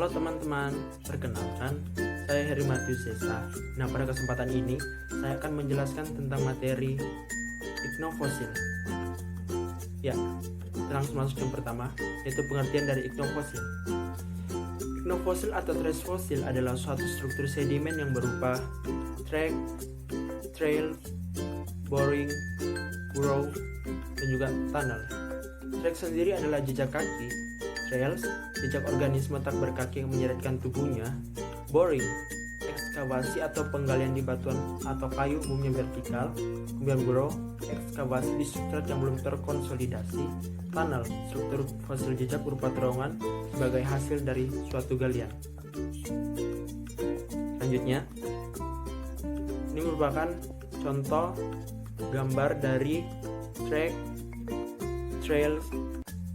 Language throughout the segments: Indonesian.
Halo teman-teman, perkenalkan, saya Heri Matius Sesa. Nah, pada kesempatan ini, saya akan menjelaskan tentang materi ichnofosil. Ya, langsung masuk yang pertama, yaitu pengertian dari ichnofosil. Ichnofosil atau trace fosil adalah suatu struktur sedimen yang berupa track, trail, boring, burrow, dan juga tunnel. Track sendiri adalah jejak kaki, trails, jejak organisme tak berkaki yang menyeretkan tubuhnya, boring, ekskavasi atau penggalian di batuan atau kayu umumnya vertikal, kemudian burrow, ekskavasi di substrat yang belum terkonsolidasi, tunnel, struktur fosil jejak berupa terowongan sebagai hasil dari suatu galian. Selanjutnya, ini merupakan contoh gambar dari track, trails,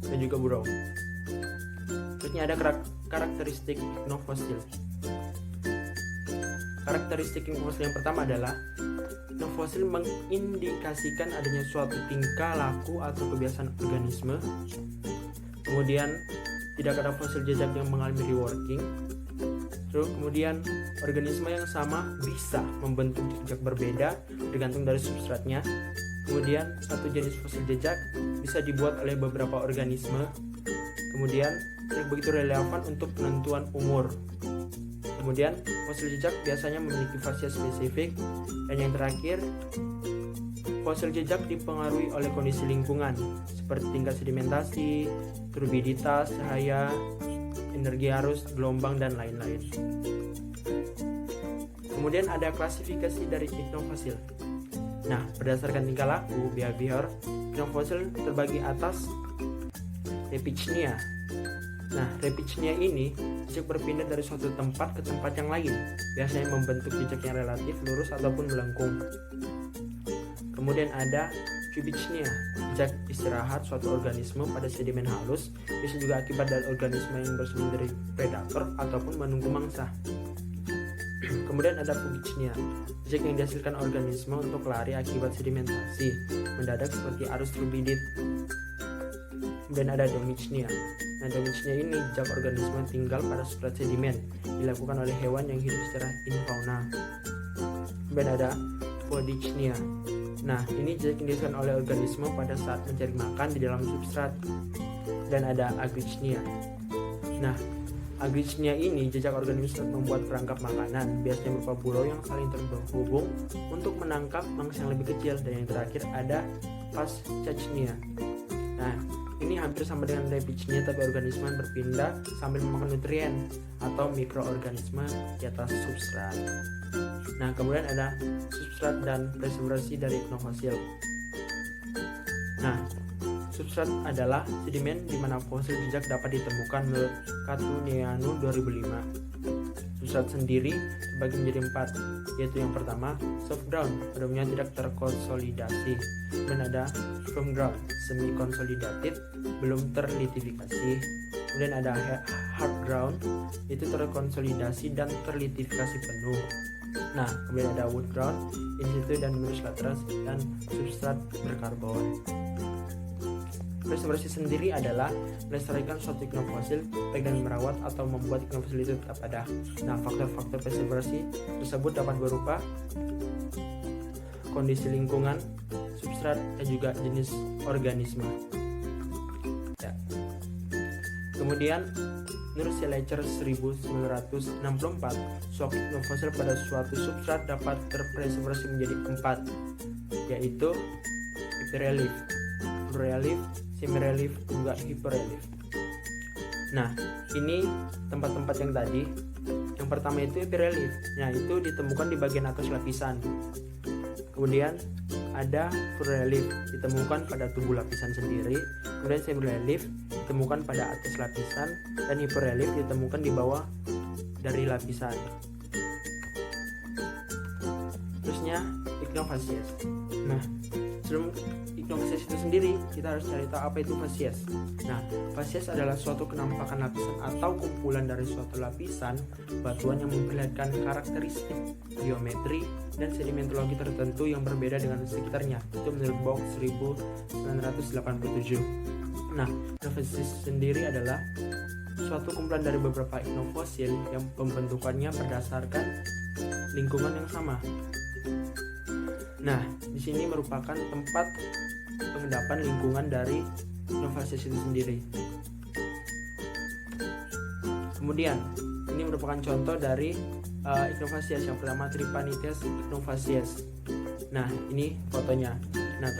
dan juga burrow. Berikutnya ada karakteristik ichnofosil. Karakteristik ichnofosil yang pertama adalah ichnofosil mengindikasikan adanya suatu tingkah laku atau kebiasaan organisme. Kemudian tidak ada fosil jejak yang mengalami reworking. Terus kemudian organisme yang sama bisa membentuk jejak berbeda tergantung dari substratnya. Kemudian satu jenis fosil jejak bisa dibuat oleh beberapa organisme. Kemudian yang begitu relevan untuk penentuan umur. Kemudian fosil jejak biasanya memiliki fasies spesifik. Dan yang terakhir, fosil jejak dipengaruhi oleh kondisi lingkungan seperti tingkat sedimentasi, turbiditas, cahaya, energi arus, gelombang, dan lain-lain. Kemudian ada klasifikasi dari ichnofosil. Nah, berdasarkan tingkah laku, behavior, ichnofosil terbagi atas Repichnea. Nah, Repichnea ini jejak berpindah dari suatu tempat ke tempat yang lain, biasanya membentuk jejak yang relatif lurus ataupun melengkung. Kemudian ada Cubichnea, jejak istirahat suatu organisme pada sedimen halus, bisa juga akibat dari organisme yang bersembunyi dari predator ataupun menunggu mangsa. Kemudian ada Fugichnea, jejak yang dihasilkan organisme untuk lari akibat sedimentasi mendadak seperti arus turbidit. Kemudian ada Domichnea. Nah, Domichnea ini jejak organisme tinggal pada substrat sedimen, dilakukan oleh hewan yang hidup secara infauna. Kemudian ada Podychnea. Nah, ini jejak yang dihasilkan oleh organisme pada saat mencari makan di dalam substrat. Dan ada Agrichnea. Nah, Agrichnea ini jejak organisme membuat perangkap makanan, biasanya berupa burrow yang saling terhubung untuk menangkap mangsa yang lebih kecil. Dan yang terakhir ada Paschachnea. Nah, ini hampir sama dengan Repichnea, tapi organisme yang berpindah sambil memakan nutrien atau mikroorganisme di atas substrat. Nah, kemudian ada substrat dan preservasi dari ichnofosil. Nah, substrat adalah sedimen di mana fosil jejak dapat ditemukan menurut Katuneanu 2005. Substrat sendiri terbagi menjadi 4, yaitu yang pertama soft ground, pada umumnya tidak terkonsolidasi, dan ada firm ground, semi konsolidatif, belum terlitifikasi. Kemudian ada hard ground, itu terkonsolidasi dan terlitifikasi penuh. Nah, kemudian ada wood ground, in situ dan minus lateral, dan substrat berkarbon. Preservasi sendiri adalah melestarikan suatu ichnofosil baik dengan merawat atau membuat ichnofosil itu tetap ada. Nah, faktor-faktor preservasi tersebut dapat berupa kondisi lingkungan, substrat, dan juga jenis organisme. Ya. Kemudian, menurut Schleicher 1964, suatu ichnofosil pada suatu substrat dapat terpreservasi menjadi 4, yaitu epirelief, relief, semi-relief, juga hiperrelief. Nah, ini tempat-tempat yang tadi. Yang pertama itu epirelief. Nah, itu ditemukan di bagian atas lapisan. Kemudian ada full relief, ditemukan pada tubuh lapisan sendiri. Kemudian semi-relief ditemukan pada atas lapisan, dan hiperrelief ditemukan di bawah dari lapisan. Terusnya ichnofacies. Nah, sebelum ichnofacies itu sendiri, kita harus cari tahu apa itu fasies. Nah, fasies adalah suatu kenampakan lapisan atau kumpulan dari suatu lapisan batuan yang memperlihatkan karakteristik geometri dan sedimentologi tertentu yang berbeda dengan sekitarnya. Itu menurut Box 1987. Nah, fasies sendiri adalah suatu kumpulan dari beberapa iknofosil yang pembentukannya berdasarkan lingkungan yang sama. Nah, di sini merupakan tempat pengendapan lingkungan dari iknofosil itu sendiri. Kemudian, ini merupakan contoh dari iknovasies. Yang pertama Tripanites iknovasies. Nah, ini fotonya. Nah,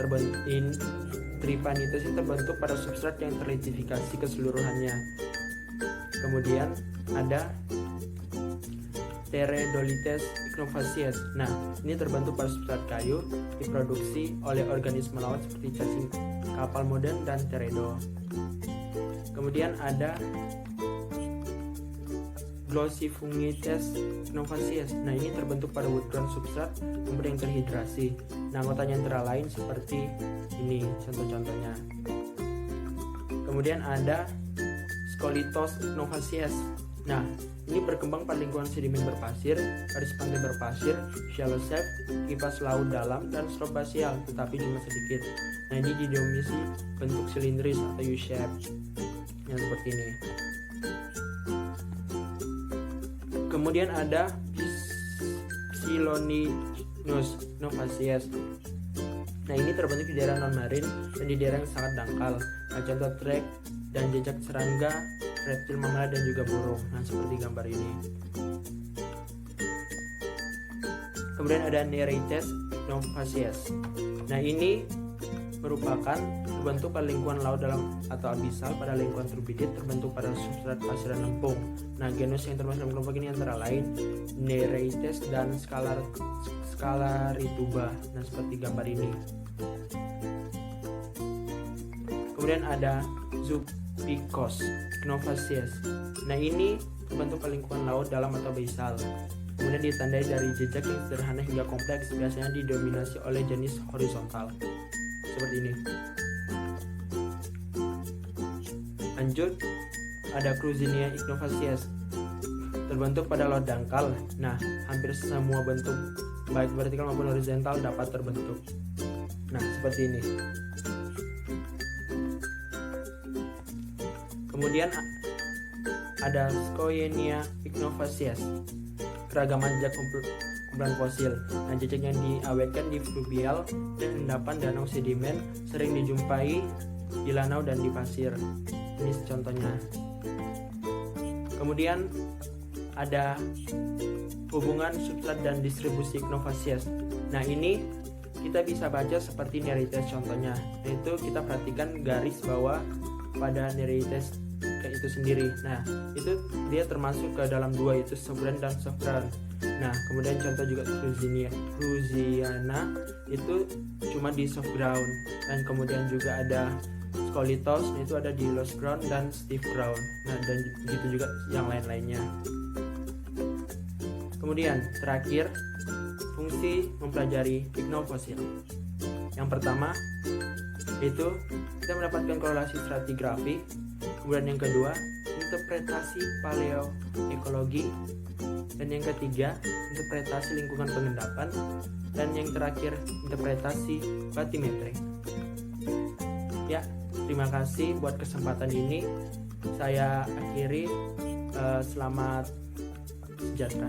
Tripanites itu terbentuk pada substrat yang terlitifikasi keseluruhannya. Kemudian ada Teredolites iknovasies. Nah, ini terbentuk pada substrat kayu, diproduksi oleh organisme laut seperti cacing kapal modern dan teredo. Kemudian ada Glossophagites iknovasies. Nah, ini terbentuk pada wood ground substrat yang terhidrasi. Nah, anggotanya antara lain seperti ini contoh-contohnya. Kemudian ada Scolytos iknovasies. Nah, ini berkembang pada lingkungan sedimen berpasir, garis pantai berpasir, shallow shaft, kipas laut dalam, dan slope basial, tetapi cuma sedikit. Nah, ini didominasi bentuk silindris atau U-shape yang seperti ini. Kemudian ada Psilonynus iknovasies. Nah, ini terbentuk di daerah non-marin dan di daerah yang sangat dangkal. Nah, contoh trek dan jejak serangga, reptil mammal dan juga burung. Nah, seperti gambar ini. Kemudian ada Nereides iknovasies. Nah, ini merupakan terbentuk pada lingkungan laut dalam atau abisal pada lingkungan turbidit, terbentuk pada substrat pasir dan lempung. Nah, genus yang termasuk dalam kelompok ini antara lain Nereides dan Scalarituba. Nah, seperti gambar ini. Kemudian ada Zoophicos iknovasies. Nah, ini terbentuk pada lingkungan laut dalam atau abisal. Kemudian ditandai dari jejak yang sederhana hingga kompleks, biasanya didominasi oleh jenis horizontal. Seperti ini. Lanjut, ada Cruzinia iknovasies. Terbentuk pada laut dangkal. Nah, hampir semua bentuk baik vertikal maupun horizontal dapat terbentuk. Nah, seperti ini. Kemudian ada Scoyenia iknovasies. Keragaman jejak kumpulan fosil. Nah, jejak yang diawetkan di fluvial dan endapan danau sedimen sering dijumpai di lanau dan di pasir. Ini contohnya. Kemudian ada hubungan substrat dan distribusi iknovasies. Nah, ini kita bisa baca seperti Nereides contohnya. Yaitu kita perhatikan garis bawah pada Nereides kayak itu sendiri. Nah, itu dia termasuk ke dalam dua, itu subground dan softground. Nah, kemudian contoh juga Cruziana itu cuma di soft ground, dan kemudian juga ada Scolytos, itu ada di loose ground dan stiff ground. Nah, dan begitu juga yang lain-lainnya. Kemudian terakhir, fungsi mempelajari iknofosil. Yang pertama itu kita mendapatkan korelasi stratigrafi. Kemudian yang kedua, interpretasi paleoekologi. Dan yang ketiga, interpretasi lingkungan pengendapan. Dan yang terakhir, interpretasi batimetri. Ya, terima kasih buat kesempatan ini. Saya akhiri. Selamat sejahtera.